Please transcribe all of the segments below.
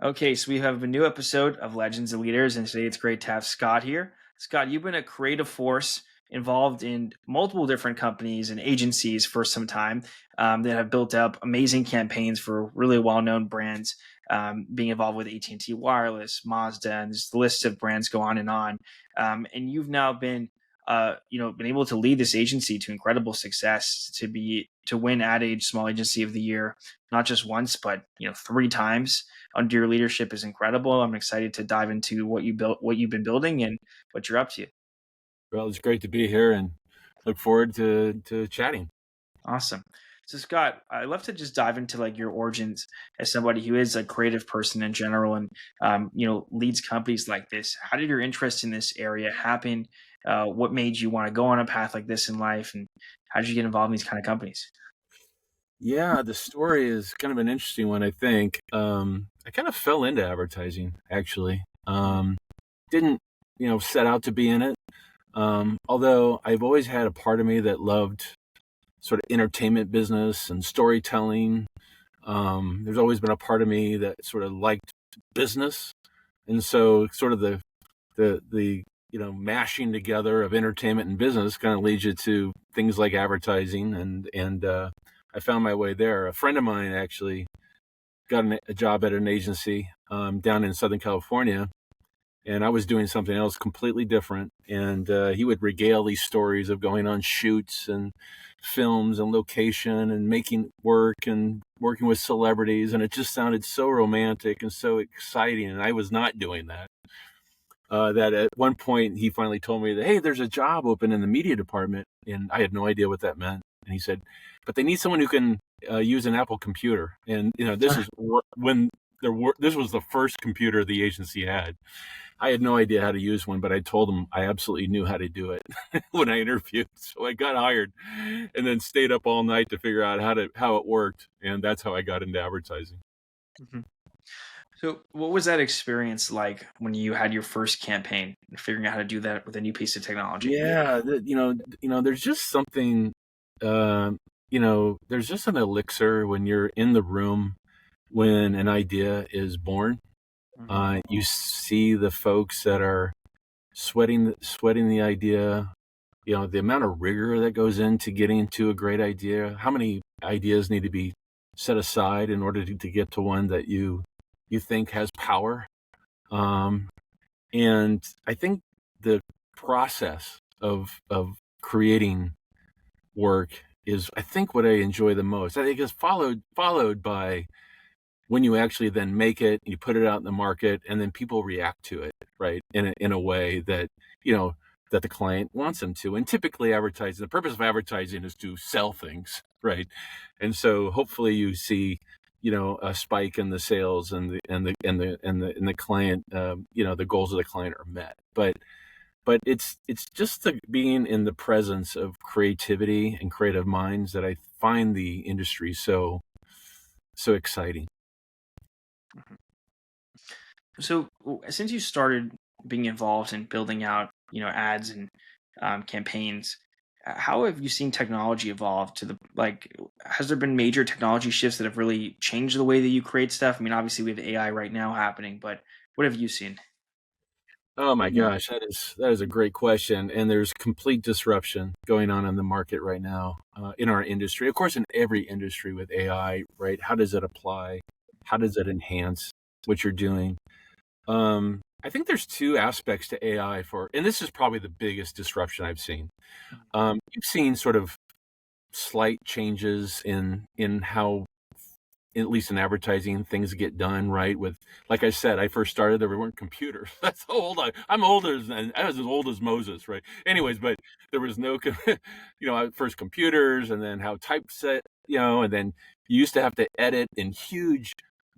Okay, so we have a new episode of Legends and Leaders, and today it's great to have Scott here. Scott, you've been a creative force involved in multiple different companies and agencies for some time that have built up amazing campaigns for really well-known brands. Being involved with AT&T Wireless, Mazda, and just the list of brands go on and on. And you've now been able to lead this agency to incredible success to win Ad Age Small Agency of the Year, not just once, but three times under your leadership is incredible. I'm excited to dive into what you built, what you've been building, and what you're up to. Well, it's great to be here and look forward to chatting. Awesome. So Scott, I'd love to just dive into like your origins as somebody who is a creative person in general and leads companies like this. How did your interest in this area happen? What made you want to go on a path like this in life, and how did you get involved in these kind of companies? Yeah, the story is kind of an interesting one, I think. I kind of fell into advertising, actually. Didn't, set out to be in it. Although I've always had a part of me that loved sort of entertainment business and storytelling. There's always been a part of me that sort of liked business. And so sort of the mashing together of entertainment and business kind of leads you to things like advertising and I found my way there. A friend of mine actually got a job at an agency down in Southern California, and I was doing something else completely different. And he would regale these stories of going on shoots and films and location and making work and working with celebrities, and it just sounded so romantic and so exciting. And I was not doing that. That at one point he finally told me that, hey, there's a job open in the media department, and I had no idea what that meant. And he said, but they need someone who can use an Apple computer. And this is when this was the first computer the agency had. I had no idea how to use one, but I told them I absolutely knew how to do it when I interviewed. So I got hired, and then stayed up all night to figure out how it worked, and that's how I got into advertising. Mhm. So, what was that experience like when you had your first campaign and figuring out how to do that with a new piece of technology? Yeah, there's just something, uh, there's just an elixir when you're in the room when an idea is born. Mhm. You see the folks that are sweating the idea. The amount of rigor that goes into getting to a great idea. How many ideas need to be set aside in order to get to one that you think has power? Um, and I think the process of creating work is, I think, what I enjoy the most. I think it's followed by when you actually then make it, you put it out in the market, and then people react to it, right? In a way that, you know, that the client wants them to. And typically advertising, the purpose of advertising is to sell things, right? And so hopefully you see, a spike in the sales and the client, the goals of the client are met. But it's just the being in the presence of creativity and creative minds that I find the industry so exciting. Mhm. So, since you started being involved in building out, ads and campaigns, how have you seen technology evolve to the like? Has there been major technology shifts that have really changed the way that you create stuff? I mean, obviously we have AI right now happening, but what have you seen? Oh my gosh, that is a great question, and there's complete disruption going on in the market right now, in our industry. Of course, in every industry with AI, right? How does it apply? How does it enhance what you're doing? I think there's two aspects to AI and this is probably the biggest disruption I've seen. You've seen sort of slight changes in how, at least in advertising, things get done, right? Like I said, I first started, there weren't computers. That's how old I'm older than, I was as old as Moses, right? Anyways, but there was no, first computers, and then how typeset, and then you used to have to edit in huge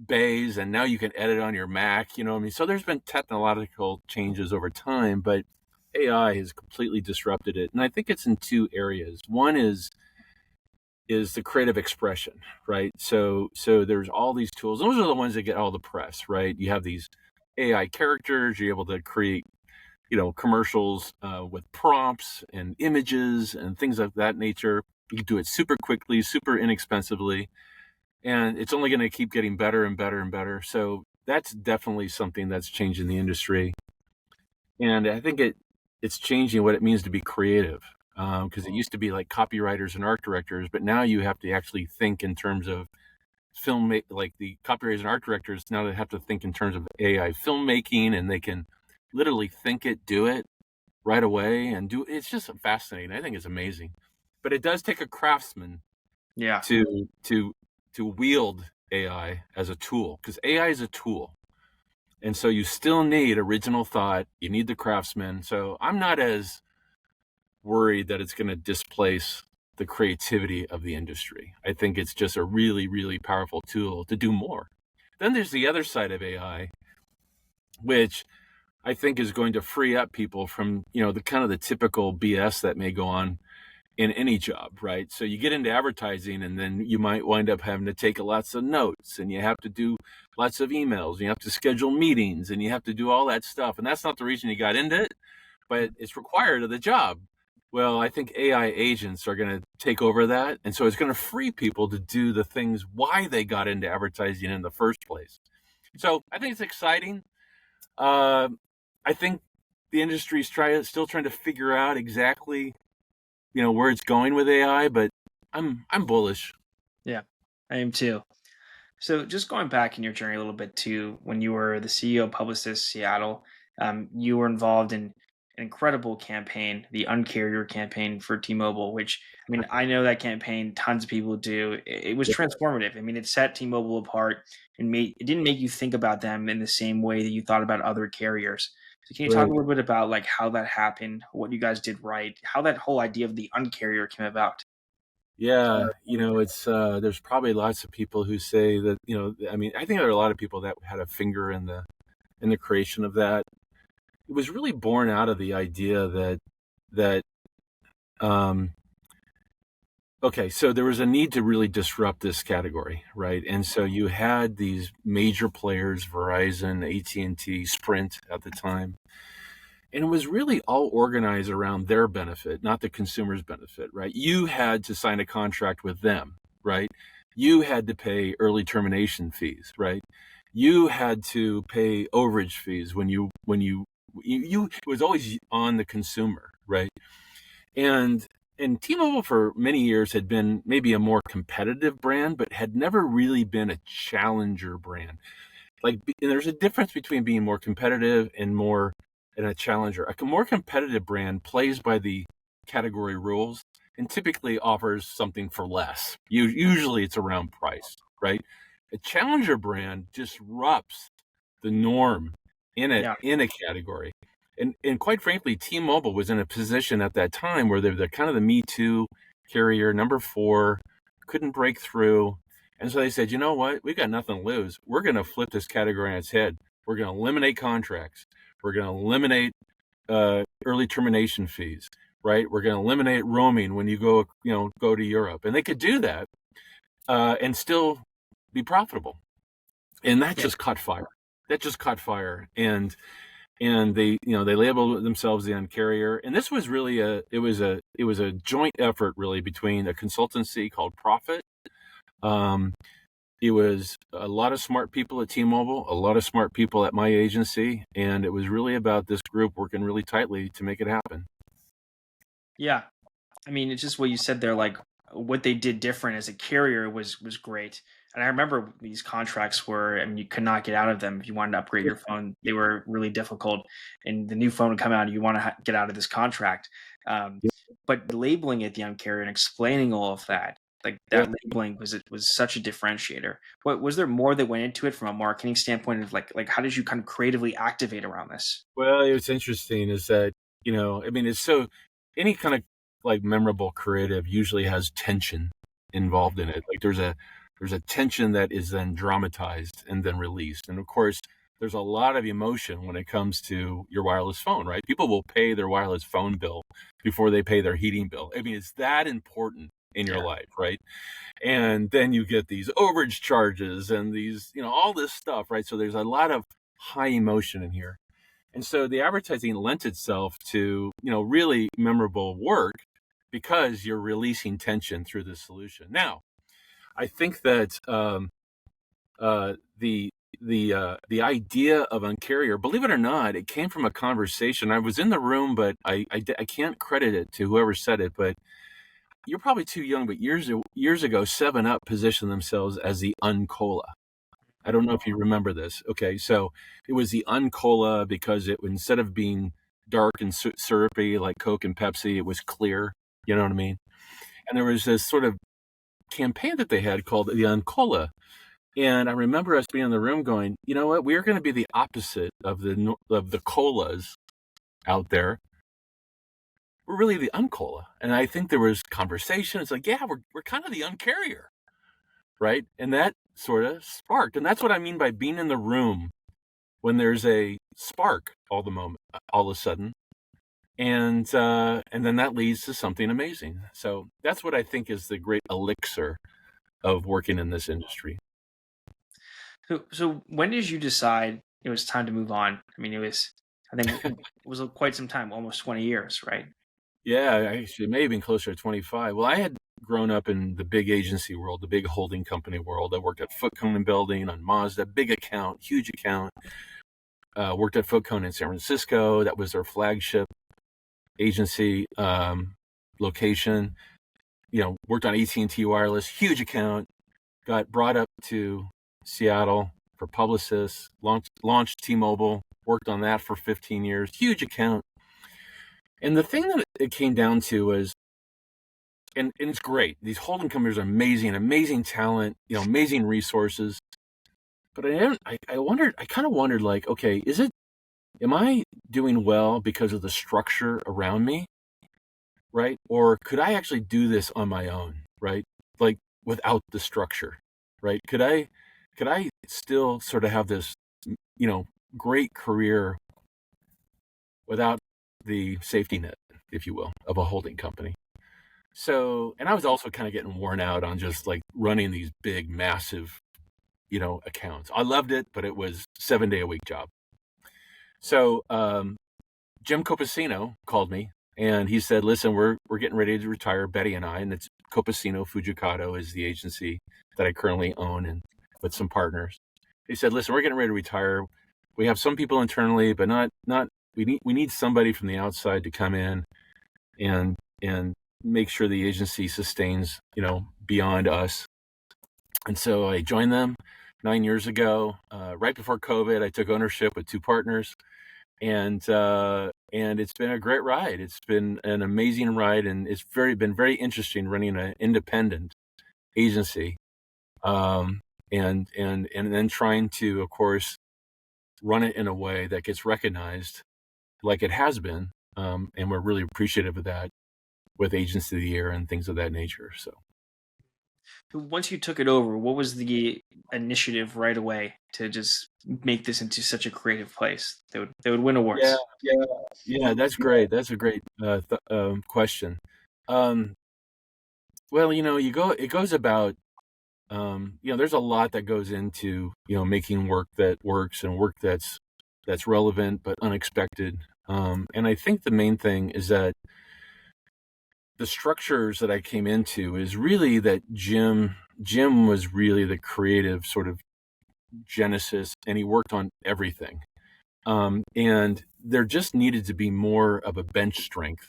bays, and now you can edit on your Mac, what I mean? So there's been technological changes over time, but AI has completely disrupted it. And I think it's in two areas. One is the creative expression, right? So there's all these tools. Those are the ones that get all the press, right? You have these AI characters. You're able to create, commercials with prompts and images and things of that nature. You can do it super quickly, super inexpensively, and it's only going to keep getting better and better and better. So that's definitely something that's changing the industry. And I think it's changing what it means to be creative. Because it used to be like copywriters and art directors, but now you have to actually think in terms of like the copywriters and art directors now they have to think in terms of AI filmmaking, and they can literally think it, do it right away, and do it's just fascinating. I think it's amazing, but it does take a craftsman Yeah. to wield AI as a tool, because AI is a tool. And so you still need original thought. You need the craftsman. So I'm not as worried that it's going to displace the creativity of the industry. I think it's just a really, really powerful tool to do more. Then there's the other side of AI, which I think is going to free up people from, the kind of the typical BS that may go on in any job, right? So you get into advertising, and then you might wind up having to take lots of notes, and you have to do lots of emails, and you have to schedule meetings, and you have to do all that stuff. And that's not the reason you got into it, but it's required of the job. Well, I think AI agents are going to take over that. And so it's going to free people to do the things why they got into advertising in the first place. So I think it's exciting. I think the industry is still trying to figure out exactly, where it's going with AI, but I'm bullish. Yeah, I am too. So just going back in your journey a little bit to when you were the CEO of Publicis Seattle, you were involved in an incredible campaign, the Uncarrier campaign for T-Mobile, which, I mean, I know that campaign, tons of people do. It was transformative. I mean, it set T-Mobile apart and it didn't make you think about them in the same way that you thought about other carriers. So can you talk a Right. little bit about like how that happened, what you guys did right, how that whole idea of the Uncarrier came about? Yeah, it's there's probably lots of people who say that, I mean, I think there are a lot of people that had a finger in the creation of that. It was really born out of the idea that um okay, so there was a need to really disrupt this category, right? And so you had these major players, Verizon, AT&T, Sprint at the time, and it was really all organized around their benefit, not the consumer's benefit, right? You had to sign a contract with them, right? You had to pay early termination fees, right? You had to pay overage fees when you it was always on the consumer, right? And T-Mobile for many years had been maybe a more competitive brand, but had never really been a challenger brand. And there's a difference between being more competitive and a challenger. A more competitive brand plays by the category rules and typically offers something for less. Usually it's around price, right? A challenger brand disrupts the norm Yeah. in a category. And quite frankly, T-Mobile was in a position at that time where they're the kind of the Me Too carrier, number 4, couldn't break through. And so they said, you know what? We've got nothing to lose. We're going to flip this category on its head. We're going to eliminate contracts. We're going to eliminate early termination fees, right? We're going to eliminate roaming when you go to Europe. And they could do that and still be profitable. And that Yeah. just caught fire. And they labeled themselves the Uncarrier. And this was really it was a joint effort really between a consultancy called Profit. It was a lot of smart people at T-Mobile, a lot of smart people at my agency, and it was really about this group working really tightly to make it happen. Yeah. I mean, it's just what you said there, like what they did different as a carrier was great. And I remember these contracts were, I mean, you could not get out of them if you wanted to upgrade your phone. They were really difficult. And the new phone would come out and you want to get out of this contract. Um, but labeling it the Uncarrier and explaining all of that, like Yeah. that labeling was such a differentiator. What was there more that went into it from a marketing standpoint of like how did you kind of creatively activate around this? Well, what's interesting is that, I mean, it's so any kind of like memorable creative usually has tension involved in it. Like there's a tension that is then dramatized and then released. And of course, there's a lot of emotion when it comes to your wireless phone, right? People will pay their wireless phone bill before they pay their heating bill. I mean, it's that important in your Yeah. life, right? And then you get these overage charges and these, all this stuff, right? So there's a lot of high emotion in here. And so the advertising lent itself to, really memorable work because you're releasing tension through the solution. Now, I think that the the idea of uncarrier, believe it or not, it came from a conversation. I was in the room, but I can't credit it to whoever said it. But you're probably too young. But years ago, Seven Up positioned themselves as the Uncola. I don't know if you remember this. Okay, so it was the Uncola because it, instead of being dark and syrupy like Coke and Pepsi, it was clear. You know what I mean? And there was this sort of campaign that they had called the Uncola. And I remember us being in the room going, you know what? We're going to be the opposite of the colas out there. We're really the Uncola. And I think there was conversation. It's like, yeah, we're kind of the Uncarrier, right? And that sort of sparked. And that's what I mean by being in the room when there's a spark all of a sudden. And then that leads to something amazing. So that's what I think is the great elixir of working in this industry. So when did you decide it was time to move on? I mean, I think it was quite some time, almost 20 years, right? Yeah, actually, it may have been closer to 25. Well, I had grown up in the big agency world, the big holding company world. I worked at Foot Cone Building on Mazda, big account, huge account. Worked at Foot Cone in San Francisco. That was their flagship agency location. Worked on AT&T Wireless, huge account. Got brought up to Seattle for Publicis, launched T-Mobile, worked on that for 15 years, huge account. And the thing that it came down to was, and it's great, these holding companies are amazing talent, amazing resources. But I kind of wondered, like, okay, am I doing well because of the structure around me, right? Or could I actually do this on my own, right? Like without the structure, right? Could I still sort of have this, great career without the safety net, if you will, of a holding company? So, and I was also kind of getting worn out on just like running these big, massive, accounts. I loved it, but it was 7-day a week job. So, Jim Copacino called me and he said, listen, we're getting ready to retire, Betty and I, and it's Copacino Fujikado is the agency that I currently own and with some partners. He said, listen, we're getting ready to retire. We have some people internally, but we need somebody from the outside to come in and make sure the agency sustains, beyond us. And so I joined them 9 years ago, right before COVID. I took ownership with two partners, and it's been a great ride. It's been an amazing ride, and it's been very interesting running an independent agency, and then trying to, of course, run it in a way that gets recognized, like it has been, and we're really appreciative of that with Agency of the Year and things of that nature. So. Once you took it over, what was the initiative right away to just make this into such a creative place that would win Yeah, awards? yeah, that's great. That's a great question. Um, well, it goes about, there's a lot that goes into, making work that works and work that's relevant but unexpected. And I think the main thing is that the structures that I came into is really that Jim was really the creative sort of genesis, and he worked on everything. And there just needed to be more of a bench strength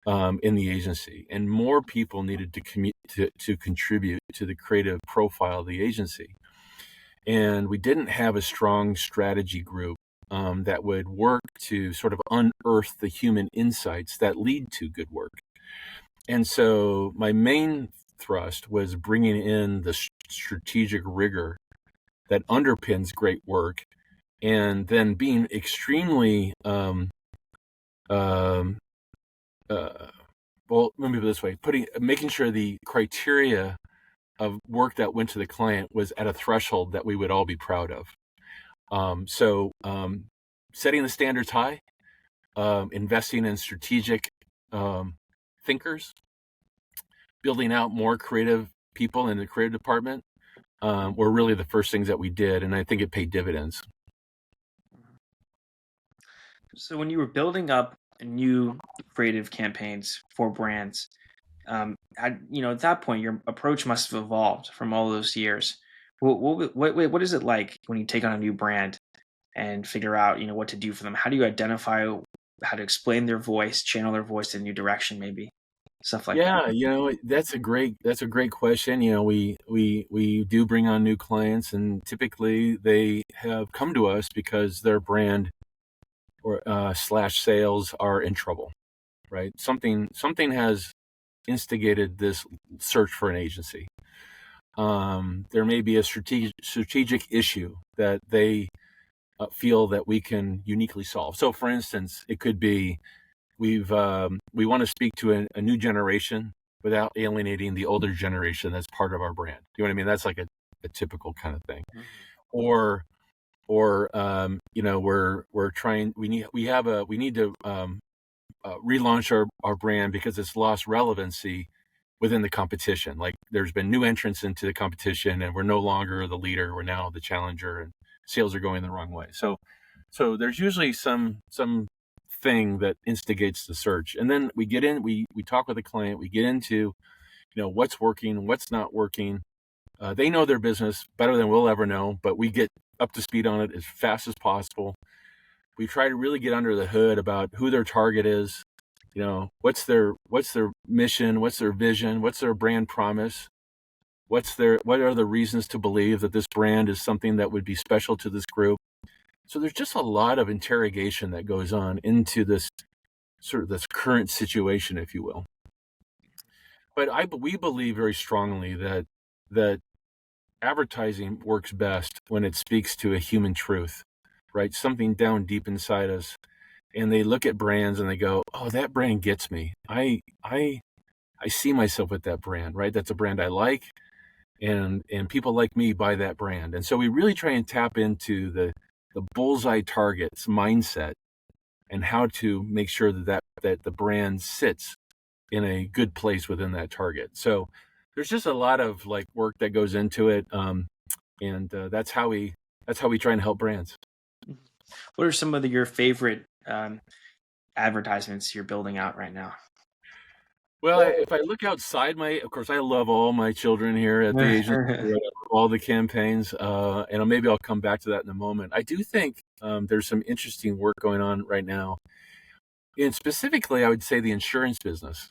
in the agency, and more people needed to contribute to the creative profile of the agency. And we didn't have a strong strategy group that would work to sort of unearth the human insights that lead to good work. And so my main thrust was bringing in the strategic rigor that underpins great work, and then being extremely, well, let me put it this way, making sure the criteria of work that went to the client was at a threshold that we would all be proud of. So setting the standards high, investing in strategic thinkers, building out more creative people in the creative department were really the first things that we did, and I think it paid dividends. So when you were building up new creative campaigns for brands, at that point, your approach must have evolved from all those years. What is it like when you take on a new brand and figure out, what to do for them? How do you identify how to explain their voice, channel their voice in a new direction, maybe stuff like that? Yeah, that's a great question. We do bring on new clients, and typically they have come to us because their brand or slash sales are in trouble, right? Something has instigated this search for an agency. There may be a strategic issue that they feel that we can uniquely solve. So, for instance, it could be we want to speak to a new generation without alienating the older generation that's part of our brand. You know what I mean? That's like a typical kind of thing. Mhm. Or we're trying we need to relaunch our brand because it's lost relevancy within the competition. Like there's been new entrants into the competition, and we're no longer the leader. We're now the challenger, and sales are going the wrong way. So there's usually some thing that instigates the search, and then we get in. We talk with the client. We get into what's working, what's not working. They know their business better than we'll ever know, but we get up to speed on it as fast as possible. We try to really get under the hood about who their target is. What's their mission, what's their vision, what's their brand promise, what are the reasons to believe that this brand is something that would be special to this group. So there's just a lot of interrogation that goes on into this sort of this current situation, if you will. But we believe very strongly that advertising works best when it speaks to a human truth, right? Something down deep inside us. And they look at brands and they go, "Oh, that brand gets me. I see myself with that brand, right? That's a brand I like, and people like me buy that brand." And so we really try and tap into the bullseye targets mindset and how to make sure that the brand sits in a good place within that target. So there's just a lot of like work that goes into it, and that's how we try and help brands. Mhm. What are some of your favorite advertisements you're building out right now? Well, if I look outside of course, I love all my children here at the agency, right, all the campaigns, and maybe I'll come back to that in a moment. I do think there's some interesting work going on right now, and specifically, I would say the insurance business,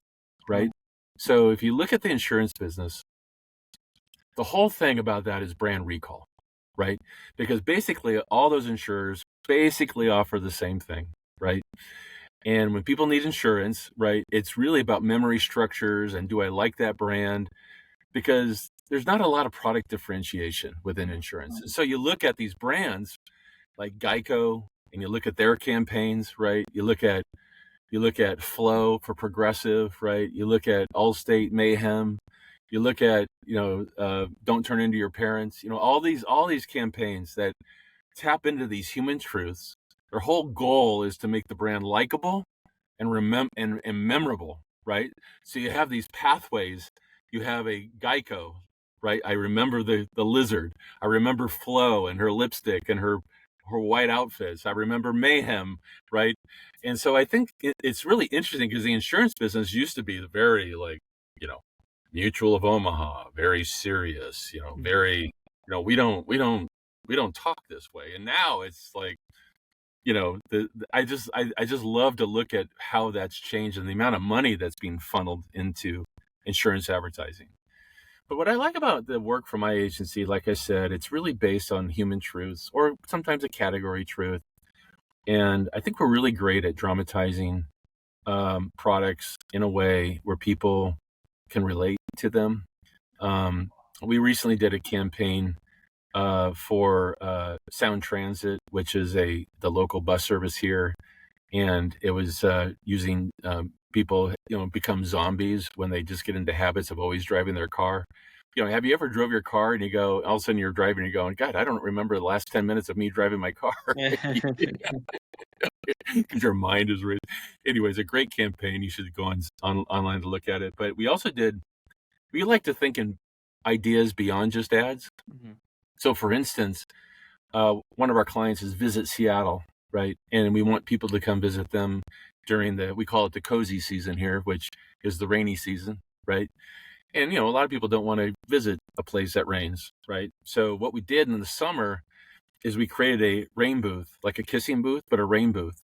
right? So if you look at the insurance business, the whole thing about that is brand recall, right? Because basically, all those insurers basically offer the same thing, right? And when people need insurance, right, it's really about memory structures and do I like that brand? Because there's not a lot of product differentiation within insurance. And so you look at these brands like Geico and you look at their campaigns, right? You look at Flow for Progressive, right? You look at Allstate Mayhem. You look at, Don't Turn Into Your Parents, all these campaigns that tap into these human truths. Their whole goal is to make the brand likable and and memorable, right? So you have these pathways. You have a Geico, right? I remember the lizard. I remember Flo and her lipstick and her white outfits. I remember Mayhem, right? And so I think it's really interesting because the insurance business used to be very like, you know, Mutual of Omaha, very serious, Mhm. very, we don't talk this way. And now it's like, I just love to look at how that's changed and the amount of money that's being funneled into insurance advertising. But what I like about the work from my agency, like I said, it's really based on human truths or sometimes a category truth. And I think we're really great at dramatizing products in a way where people can relate to them. Um, we recently did a campaign for Sound Transit, which is the local bus service here, and it was using people become zombies when they just get into habits of always driving their car. Have you ever drove your car and you go all of a sudden you're driving and you're going, God, I don't remember the last 10 minutes of me driving my car because your mind is racing. Anyways, a great campaign. You should go online to look at it. But we like to think in ideas beyond just ads. Mhm. So, for instance, one of our clients is Visit Seattle, right? And we want people to come visit them during we call it the cozy season here, which is the rainy season, right? And a lot of people don't want to visit a place that rains, right? So what we did in the summer is we created a rain booth, like a kissing booth, but a rain booth.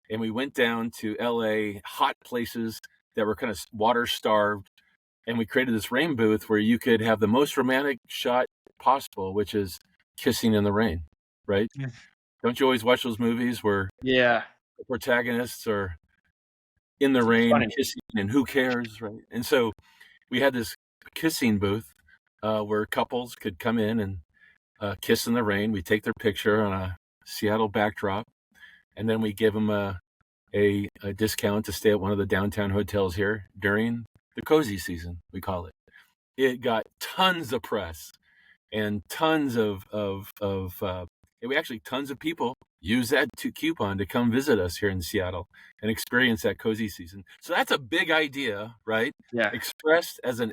And we went down to LA, hot places that were kind of water starved, and we created this rain booth where you could have the most romantic shot possible, which is kissing in the rain, right? Yeah. Don't you always watch those movies where Yeah, the protagonists are in the it's rain funny. kissing and who cares, right? And so we had this kissing booth where couples could come in and kiss in the rain. We take their picture on a Seattle backdrop, and then we give them a discount to stay at one of the downtown hotels here during the cozy season, we call it. It got tons of press and tons tons of people use that coupon to come visit us here in Seattle and experience that cozy season. So that's a big idea, right? Yeah. Expressed as an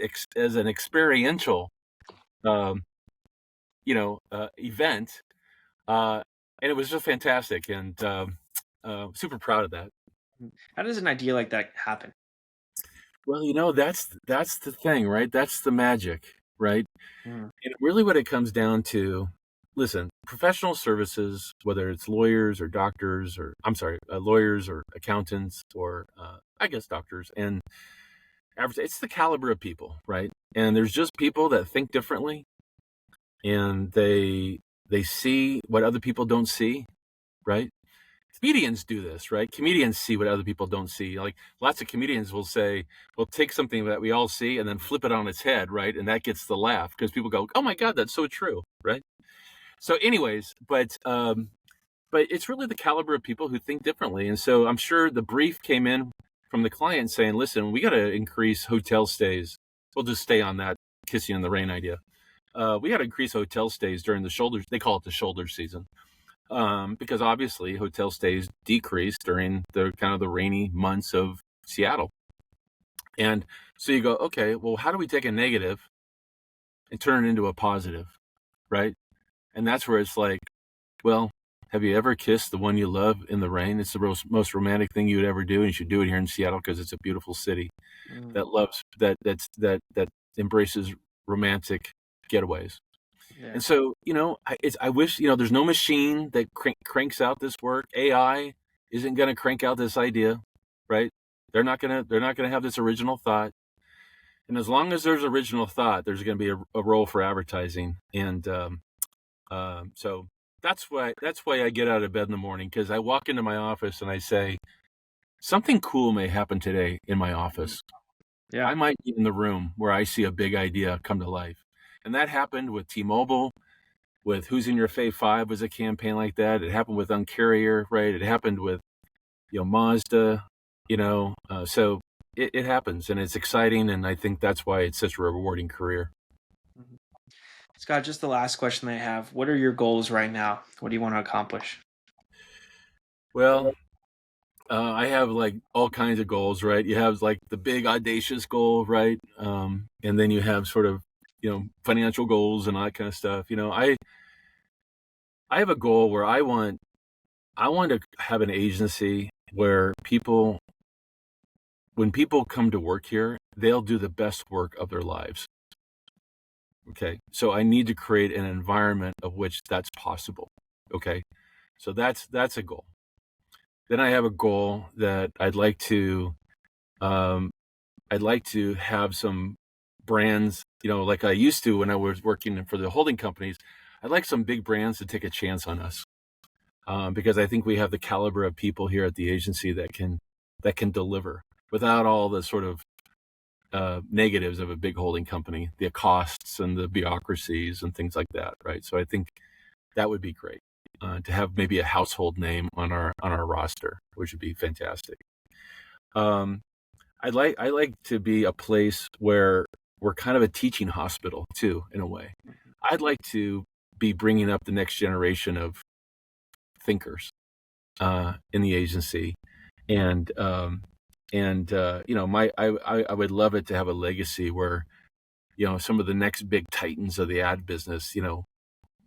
experiential, um, event, uh, and it was just fantastic, and super proud of that. How does an idea like that happen? Well, that's the thing, right? That's the magic, right? Mm, And really what it comes down to, listen, professional services, whether it's lawyers or doctors, or I'm sorry, lawyers or accountants, or I guess doctors, and it's the caliber of people, right? And there's just people that think differently, and they see what other people don't see, right? Comedians do this, right? Comedians see what other people don't see. Like lots of comedians will say, "We'll take something that we all see and then flip it on its head," right? And that gets the laugh because people go, "Oh my God, that's so true," right? So, anyways, but it's really the caliber of people who think differently. And so, I'm sure the brief came in from the client saying, "Listen, we got to increase hotel stays." We'll just stay on that kissing in the rain idea. We got to increase hotel stays during the shoulders. They call it the shoulder season because obviously hotel stays decrease during the kind of the rainy months of Seattle. And so you go, okay, well, how do we take a negative and turn it into a positive, right? And that's where it's like, well, have you ever kissed the one you love in the rain? It's the most romantic thing you would ever do, and you should do it here in Seattle because it's a beautiful city mm, that loves that embraces romantic getaways. yeah. And so, I wish, there's no machine that cranks out this work. AI isn't going to crank out this idea, right? They're not going to have this original thought. And as long as there's original thought, there's going to be a role for advertising. And so that's why I get out of bed in the morning, because I walk into my office and I say, something cool may happen today in my office. I Yeah. might be in the room where I see a big idea come to life. And that happened with T-Mobile, with Who's in Your Fave 5 was a campaign like that. It happened with Uncarrier, right? It happened with, Mazda, so it happens and it's exciting. And I think that's why it's such a rewarding career. Mhm. Scott, just the last question I have. What are your goals right now? What do you want to accomplish? Well, I have like all kinds of goals, right? You have like the big audacious goal, right? And then you have sort of, financial goals and all that kind of stuff. I have a goal where I want to have an agency where when people come to work here, they'll do the best work of their lives. Okay. So I need to create an environment of which that's possible. Okay. So that's a goal. Then I have a goal that um, I'd like to have some brands, like I used to when I was working for the holding companies. I'd like some big brands to take a chance on us, because I think we have the caliber of people here at the agency that can deliver without all the sort of negatives of a big holding company, the costs and the bureaucracies and things like that, right? So I think that would be great to have maybe a household name on our roster, which would be fantastic. Um, I like to be a place where we're kind of a teaching hospital too, in a way. I'd like to be bringing up the next generation of thinkers in the agency, and my I would love it to have a legacy where some of the next big titans of the ad business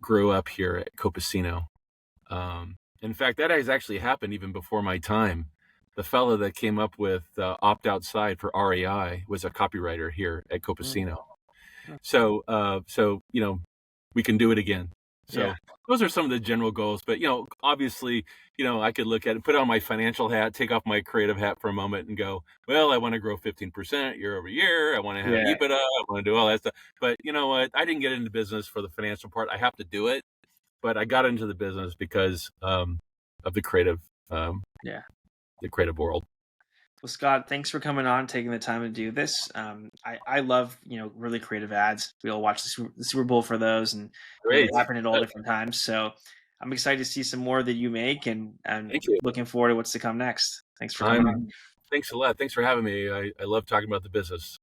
grew up here at Copacino. In fact, that has actually happened even before my time. the fellow that came up with Opt Outside for REI was a copywriter here at Mm, Copacino. mm. So we can do it again. Yeah. So those are some of the general goals. But obviously, I could look at it, put on my financial hat, take off my creative hat for a moment, and go, well, I want to grow 15% year over year. I want to have Yeah. EBITDA. I want to do all that stuff. But you know what? I didn't get into business for the financial part. I have to do it, but I got into the business because of um, Yeah. the creative world. Well, Scott, thanks for coming on, taking the time to do this. I love really creative ads. We all watch the Super Bowl for those, and they Great. happen at all different times. So I'm excited to see some more that you make, and Thank you. looking forward to what's to come next. Thanks for coming on. I'm. Thanks a lot. Thanks for having me. I love talking about the business.